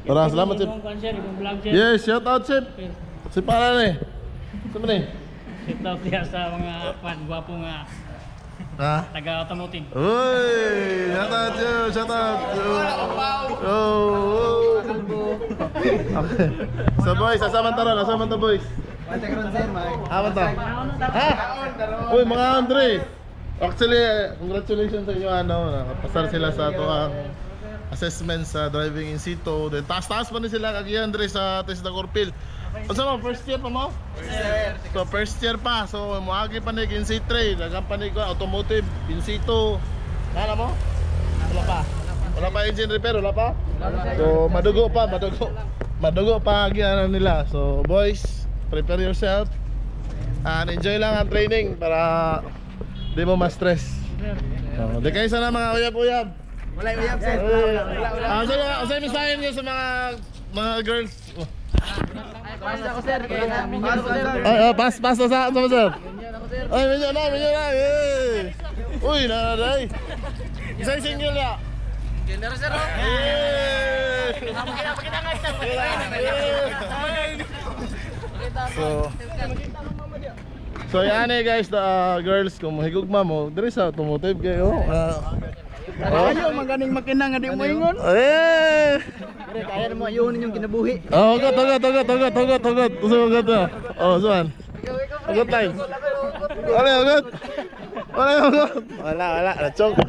Ora, salamat Chip. Yes, shout out Chip. Si para ni. Sama ni. Shout out dia sa mga gwapong Ha? taga-automotive. Uy, shout out Chip, shout out. Oh. Okay. So boys, asaman taro, asaman ta boys. Aman ta. Ha? Uy, mga Andre. Actually, congratulations sa inyo nakapasar sila sa ato ang assessment sa driving in situ. Then taas-taas pa ni sila kag Andre sa test na Corpil. Unsa mo first year pa mo? So first year pa. So moagi pa ni in situ, dagan pa ni automotive in situ. Nala mo? Wala pa. Wala pa engine repair, wala pa? So madugo pa. Madugo pa gyud nila. So boys, prepare yourself and enjoy lang ang training para di mo ma-stress. So, di kayo sana mga uyab-uyab. Wala uyab sir. Sa misahin niyo sa mga girls. Pass ako sir. Pass na sa sir. Ay, medyo na. Uy, naray. Isang single ya. Gender sir. So yan guys, the girls kung mahigugma mo, diri sa automotive kayo. Ayaw maganing makina nga di mo ingon. Kaya mo ayunin yung kinabuhi. Tugot. Tugot. Oh, suan. Tugot tayo. Wala. Na-choke.